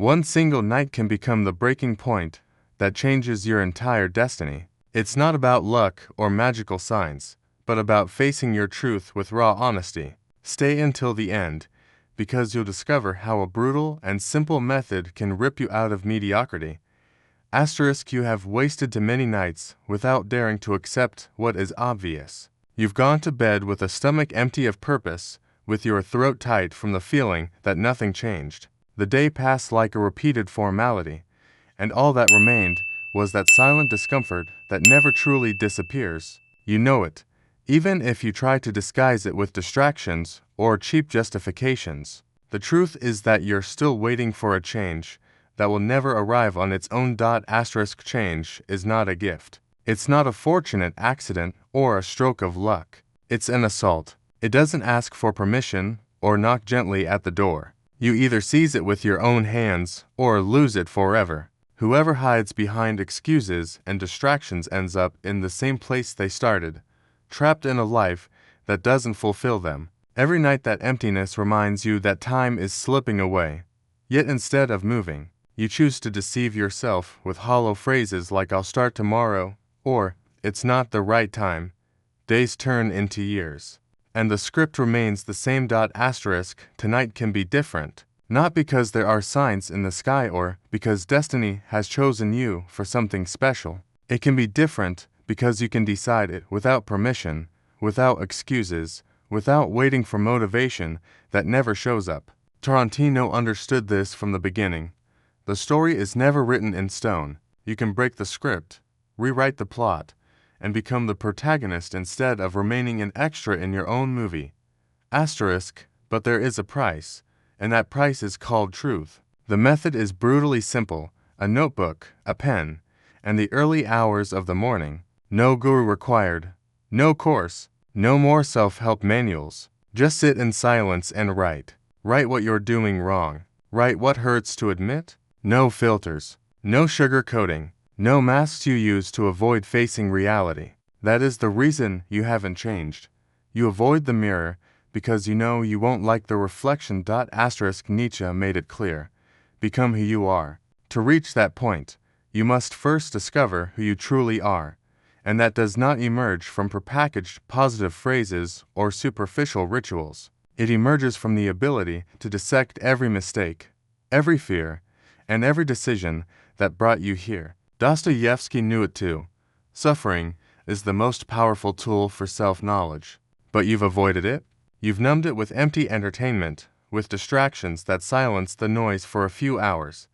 One single night can become the breaking point that changes your entire destiny. It's not about luck or magical signs, but about facing your truth with raw honesty. Stay until the end, because you'll discover how a brutal and simple method can rip you out of mediocrity. Asterisk, you have wasted too many nights without daring to accept what is obvious. You've gone to bed with a stomach empty of purpose, with your throat tight from the feeling that nothing changed. The day passed like a repeated formality, and all that remained was that silent discomfort that never truly disappears. You know it, even if you try to disguise it with distractions or cheap justifications. The truth is that you're still waiting for a change that will never arrive on its own. Asterisk, change is not a gift. It's not a fortunate accident or a stroke of luck. It's an assault. It doesn't ask for permission or knock gently at the door. You either seize it with your own hands or lose it forever. Whoever hides behind excuses and distractions ends up in the same place they started, trapped in a life that doesn't fulfill them. Every night that emptiness reminds you that time is slipping away. Yet instead of moving, you choose to deceive yourself with hollow phrases like "I'll start tomorrow" or "It's not the right time." Days turn into years, and the script remains the same. Asterisk, tonight can be different, not because there are signs in the sky or because destiny has chosen you for something special. It can be different because you can decide it without permission, without excuses, without waiting for motivation that never shows up. Tarantino understood this from the beginning. The story is never written in stone. You can break the script, rewrite the plot, and become the protagonist instead of remaining an extra in your own movie. Asterisk, but there is a price, and that price is called truth. The method is brutally simple: a notebook, a pen, and the early hours of the morning. No guru required, no course, no more self-help manuals. Just sit in silence and write. Write what you're doing wrong. Write what hurts to admit. No filters, no sugarcoating, no masks you use to avoid facing reality. That is the reason you haven't changed. You avoid the mirror because you know you won't like the reflection. Asterisk, Nietzsche made it clear: become who you are. To reach that point, you must first discover who you truly are, and that does not emerge from prepackaged positive phrases or superficial rituals. It emerges from the ability to dissect every mistake, every fear, and every decision that brought you here. Dostoevsky knew it too. Suffering is the most powerful tool for self-knowledge. But you've avoided it. You've numbed it with empty entertainment, with distractions that silence the noise for a few hours.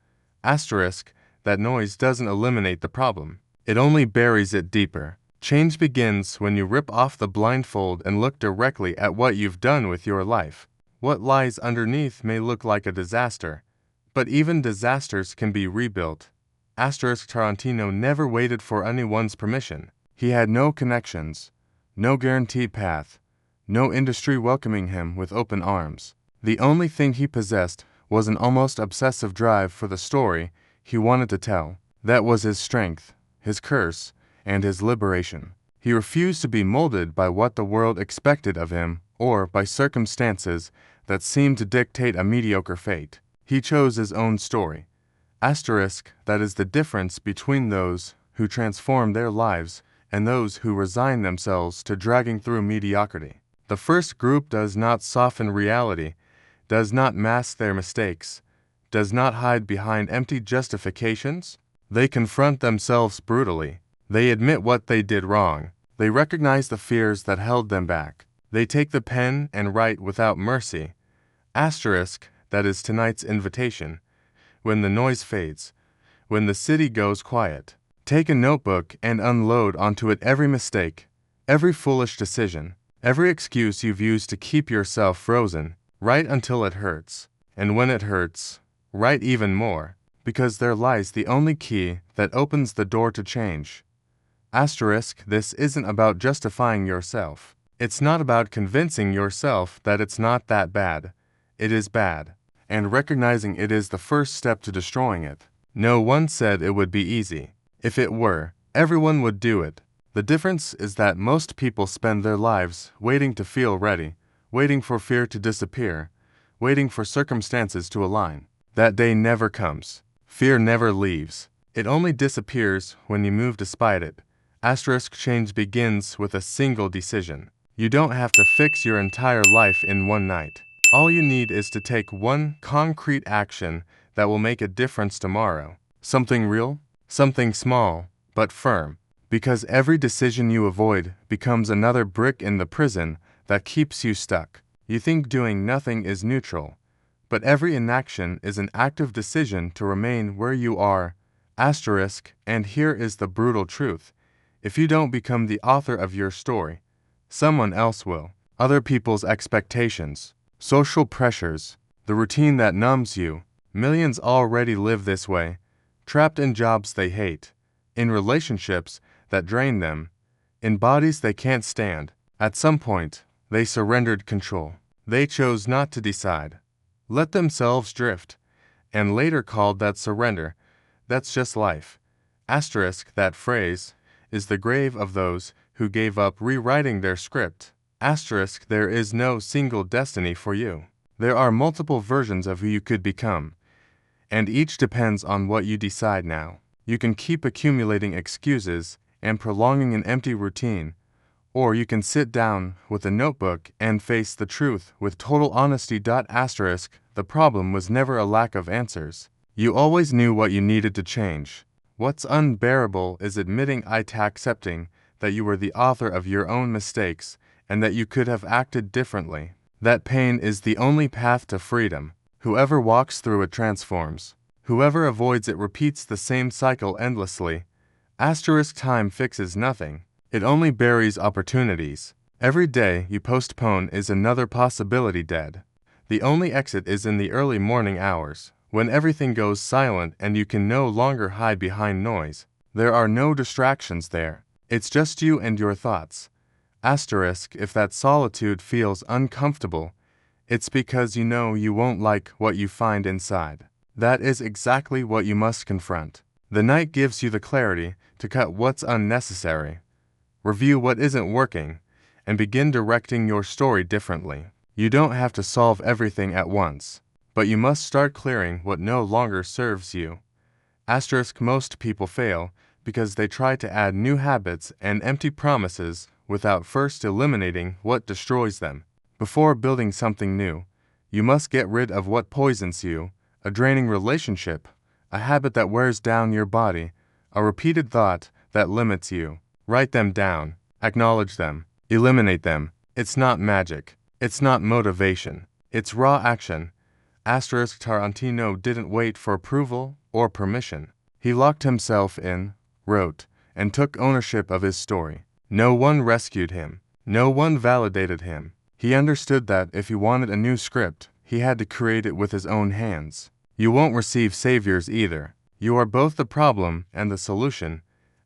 Asterisk, that noise doesn't eliminate the problem. It only buries it deeper. Change begins when you rip off the blindfold and look directly at what you've done with your life. What lies underneath may look like a disaster, but even disasters can be rebuilt. Asterisk, Tarantino never waited for anyone's permission. He had no connections, no guaranteed path, no industry welcoming him with open arms. The only thing he possessed was an almost obsessive drive for the story he wanted to tell. That was his strength, his curse, and his liberation. He refused to be molded by what the world expected of him or by circumstances that seemed to dictate a mediocre fate. He chose his own story. Asterisk, that is the difference between those who transform their lives and those who resign themselves to dragging through mediocrity. The first group does not soften reality, does not mask their mistakes, does not hide behind empty justifications. They confront themselves brutally. They admit what they did wrong. They recognize the fears that held them back. They take the pen and write without mercy. Asterisk, that is tonight's invitation. When the noise fades, when the city goes quiet, take a notebook and unload onto it every mistake, every foolish decision, every excuse you've used to keep yourself frozen. Write until it hurts. And when it hurts, write even more, because there lies the only key that opens the door to change. Asterisk, this isn't about justifying yourself. It's not about convincing yourself that it's not that bad. It is bad, and recognizing it is the first step to destroying it. No one said it would be easy. If it were, everyone would do it. The difference is that most people spend their lives waiting to feel ready, waiting for fear to disappear, waiting for circumstances to align. That day never comes. Fear never leaves. It only disappears when you move despite it. Asterisk change begins with a single decision. You don't have to fix your entire life in one night. All you need is to take one concrete action that will make a difference tomorrow. Something real, something small, but firm. Because every decision you avoid becomes another brick in the prison that keeps you stuck. You think doing nothing is neutral, but every inaction is an active decision to remain where you are. Asterisk, and here is the brutal truth. If you don't become the author of your story, someone else will. Other people's expectations, social pressures, the routine that numbs you. Millions already live this way, trapped in jobs they hate, in relationships that drain them, in bodies they can't stand. At some point, they surrendered control. They chose not to decide, let themselves drift, and later called that surrender. That's just life. Asterisk, that phrase is the grave of those who gave up rewriting their script. Asterisk, there is no single destiny for you. There are multiple versions of who you could become, and each depends on what you decide now. You can keep accumulating excuses and prolonging an empty routine, or you can sit down with a notebook and face the truth with total honesty. Asterisk, the problem was never a lack of answers. You always knew what you needed to change. What's unbearable is accepting that you were the author of your own mistakes and that you could have acted differently. That pain is the only path to freedom. Whoever walks through it transforms. Whoever avoids it repeats the same cycle endlessly. Asterisk, time fixes nothing. It only buries opportunities. Every day you postpone is another possibility dead. The only exit is in the early morning hours, when everything goes silent and you can no longer hide behind noise. There are no distractions there. It's just you and your thoughts. Asterisk, if that solitude feels uncomfortable, it's because you know you won't like what you find inside. That is exactly what you must confront. The night gives you the clarity to cut what's unnecessary, review what isn't working, and begin directing your story differently. You don't have to solve everything at once, but you must start clearing what no longer serves you. Asterisk, most people fail because they try to add new habits and empty promises without first eliminating what destroys them. Before building something new, you must get rid of what poisons you, a draining relationship, a habit that wears down your body, a repeated thought that limits you. Write them down, acknowledge them, eliminate them. It's not magic. It's not motivation. It's raw action. Asterisk, Tarantino didn't wait for approval or permission. He locked himself in, wrote, and took ownership of his story. No one rescued him. No one validated him. He understood that if he wanted a new script, he had to create it with his own hands. You won't receive saviors either. You are both the problem and the solution.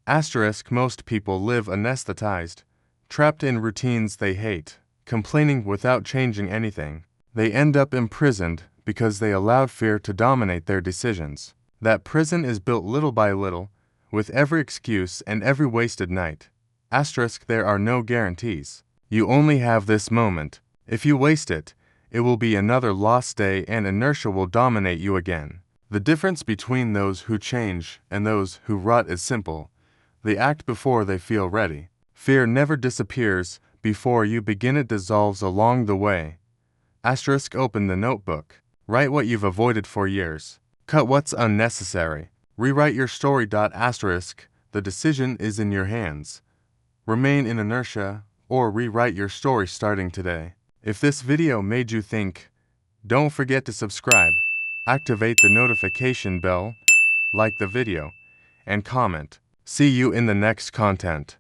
Asterisk, most people live anesthetized, trapped in routines they hate, complaining without changing anything. They end up imprisoned because they allowed fear to dominate their decisions. That prison is built little by little, with every excuse and every wasted night. Asterisk, there are no guarantees. You only have this moment. If you waste it, it will be another lost day and inertia will dominate you again. The difference between those who change and those who rot is simple. They act before they feel ready. Fear never disappears before you begin, it dissolves along the way. Asterisk, open the notebook. Write what you've avoided for years. Cut what's unnecessary. Rewrite your story. Asterisk, the decision is in your hands. Remain in inertia or rewrite your story starting today. If this video made you think, don't forget to subscribe, activate the notification bell, like the video, and comment. See you in the next content.